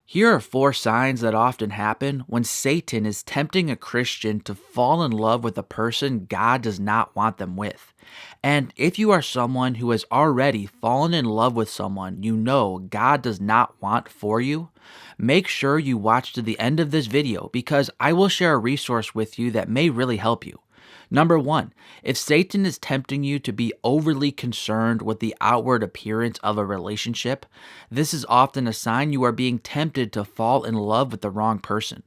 Here are 4 signs that often happen when Satan is tempting a Christian to fall in love with a person God does not want them with. And if you are someone who has already fallen in love with someone you know God does not want for you, make sure you watch to the end of this video because I will share a resource with you that may really help you. Number 1, if Satan is tempting you to be overly concerned with the outward appearance of a relationship, this is often a sign you are being tempted to fall in love with the wrong person.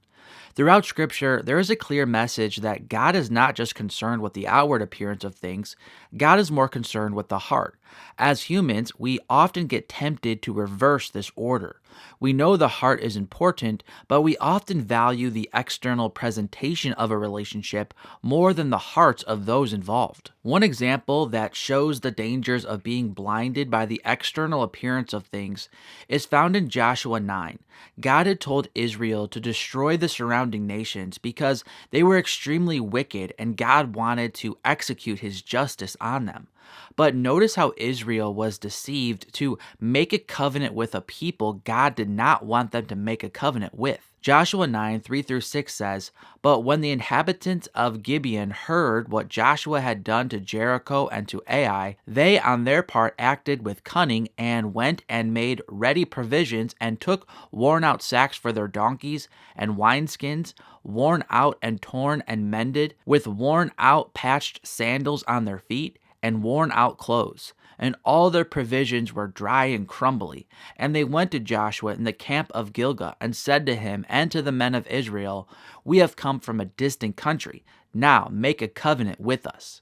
Throughout Scripture, there is a clear message that God is not just concerned with the outward appearance of things, God is more concerned with the heart. As humans, we often get tempted to reverse this order. We know the heart is important, but we often value the external presentation of a relationship more than the hearts of those involved. One example that shows the dangers of being blinded by the external appearance of things is found in Joshua 9. God had told Israel to destroy the surrounding nations because they were extremely wicked and God wanted to execute his justice on them. But notice how Israel was deceived to make a covenant with a people God did not want them to make a covenant with. Joshua 9, 3-6 says, "But when the inhabitants of Gibeon heard what Joshua had done to Jericho and to Ai, they on their part acted with cunning and went and made ready provisions and took worn out sacks for their donkeys and wineskins, worn out and torn and mended, with worn out patched sandals on their feet, and worn out clothes. And all their provisions were dry and crumbly. And they went to Joshua in the camp of Gilgal, and said to him and to the men of Israel, We have come from a distant country. Now make a covenant with us."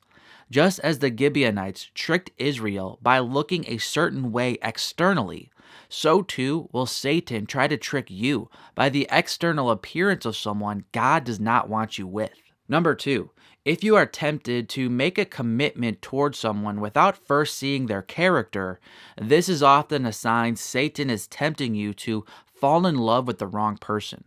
Just as the Gibeonites tricked Israel by looking a certain way externally, so too will Satan try to trick you by the external appearance of someone God does not want you with. Number 2, if you are tempted to make a commitment towards someone without first seeing their character, this is often a sign Satan is tempting you to fall in love with the wrong person.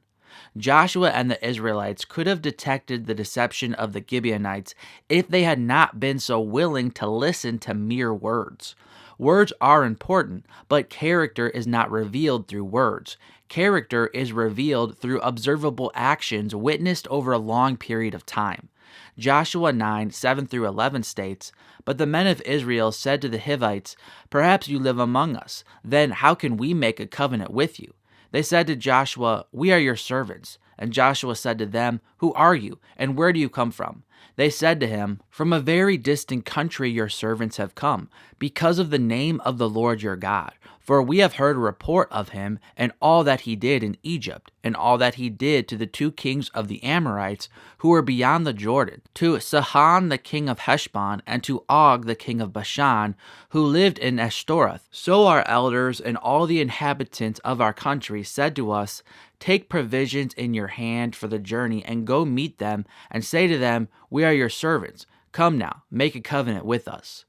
Joshua and the Israelites could have detected the deception of the Gibeonites if they had not been so willing to listen to mere words. Words are important, but character is not revealed through words. Character is revealed through observable actions witnessed over a long period of time. Joshua 9, 7-11 states, "But the men of Israel said to the Hivites, Perhaps you live among us. Then how can we make a covenant with you? They said to Joshua, We are your servants. And Joshua said to them, Who are you, and where do you come from? They said to him, From a very distant country your servants have come, because of the name of the Lord your God. For we have heard a report of him, and all that he did in Egypt, and all that he did to the 2 kings of the Amorites, who were beyond the Jordan, to Sihon the king of Heshbon, and to Og the king of Bashan, who lived in Ashtaroth. So our elders and all the inhabitants of our country said to us, Take provisions in your hand for the journey, and go meet them, and say to them, We are your servants. Come now, make a covenant with us."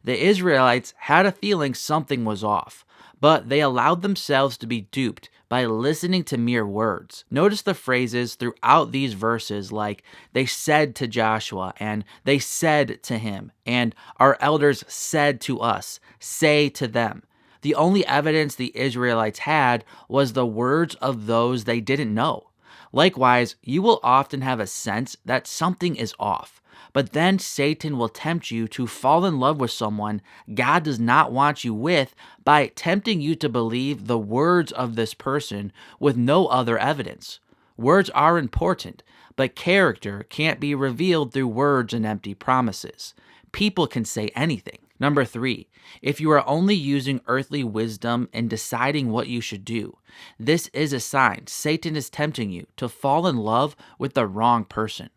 The Israelites had a feeling something was off, but they allowed themselves to be duped by listening to mere words. Notice the phrases throughout these verses like, they said to Joshua, and they said to him, and our elders said to us, say to them. The only evidence the Israelites had was the words of those they didn't know. Likewise, you will often have a sense that something is off, but then Satan will tempt you to fall in love with someone God does not want you with by tempting you to believe the words of this person with no other evidence. Words are important, but character can't be revealed through words and empty promises. People can say anything. Number 3, if you are only using earthly wisdom in deciding what you should do, this is a sign Satan is tempting you to fall in love with the wrong person.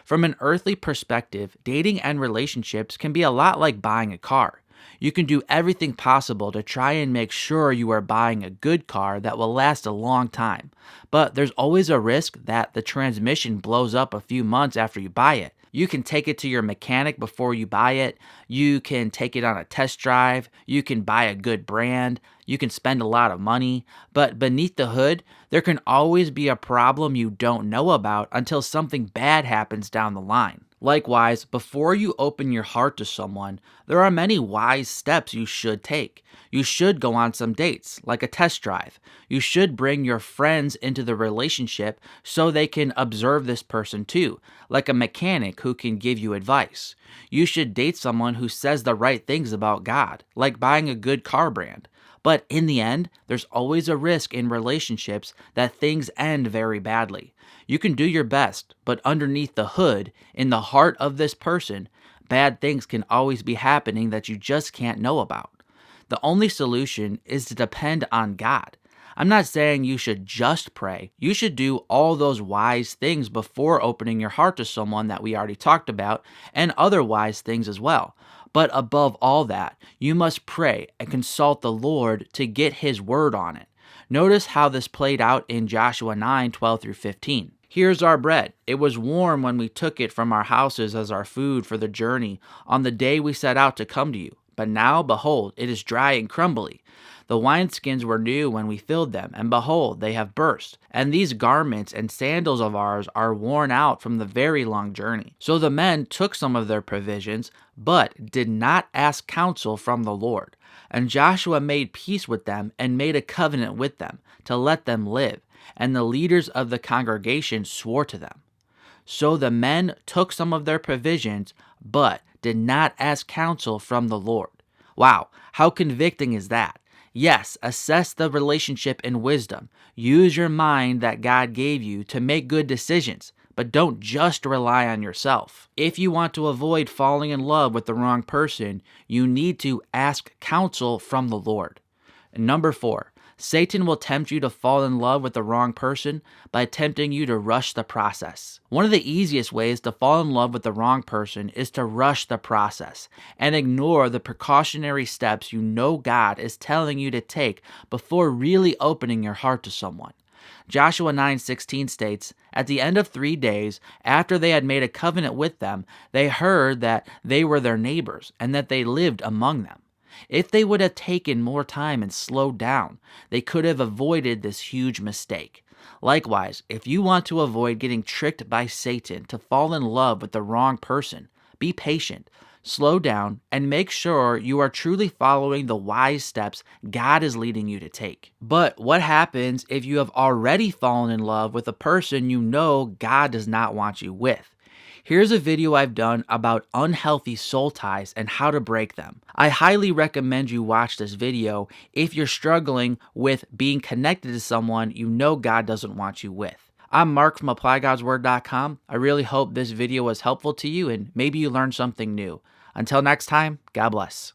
From an earthly perspective, dating and relationships can be a lot like buying a car. You can do everything possible to try and make sure you are buying a good car that will last a long time, but there's always a risk that the transmission blows up a few months after you buy it. You can take it to your mechanic before you buy it. You can take it on a test drive. You can buy a good brand. You can spend a lot of money. But beneath the hood, there can always be a problem you don't know about until something bad happens down the line. Likewise, before you open your heart to someone, there are many wise steps you should take. You should go on some dates, like a test drive. You should bring your friends into the relationship so they can observe this person too, like a mechanic who can give you advice. You should date someone who says the right things about God, like buying a good car brand. But in the end, there's always a risk in relationships that things end very badly. You can do your best, but underneath the hood, in the heart of this person, bad things can always be happening that you just can't know about. The only solution is to depend on God. I'm not saying you should just pray. You should do all those wise things before opening your heart to someone that we already talked about, and other wise things as well. But above all that, you must pray and consult the Lord to get His word on it. Notice how this played out in Joshua 9:12 through 15. Here's our bread. It was warm when we took it from our houses as our food for the journey on the day we set out to come to you. But now, behold, it is dry and crumbly. The wineskins were new when we filled them, and behold, they have burst. And these garments and sandals of ours are worn out from the very long journey. So the men took some of their provisions, but did not ask counsel from the Lord. And Joshua made peace with them and made a covenant with them to let them live. And the leaders of the congregation swore to them. So the men took some of their provisions, but did not ask counsel from the Lord. Wow, how convicting is that? Yes, assess the relationship in wisdom. Use your mind that God gave you to make good decisions, but don't just rely on yourself. If you want to avoid falling in love with the wrong person, you need to ask counsel from the Lord. And number 4, Satan will tempt you to fall in love with the wrong person by tempting you to rush the process. One of the easiest ways to fall in love with the wrong person is to rush the process and ignore the precautionary steps you know God is telling you to take before really opening your heart to someone. Joshua 9:16 states, "At the end of 3 days, after they had made a covenant with them, they heard that they were their neighbors and that they lived among them." If they would have taken more time and slowed down, they could have avoided this huge mistake. Likewise, if you want to avoid getting tricked by Satan to fall in love with the wrong person, be patient, slow down, and make sure you are truly following the wise steps God is leading you to take. But what happens if you have already fallen in love with a person you know God does not want you with? Here's a video I've done about unhealthy soul ties and how to break them. I highly recommend you watch this video if you're struggling with being connected to someone you know God doesn't want you with. I'm Mark from ApplyGodsWord.com. I really hope this video was helpful to you and maybe you learned something new. Until next time, God bless.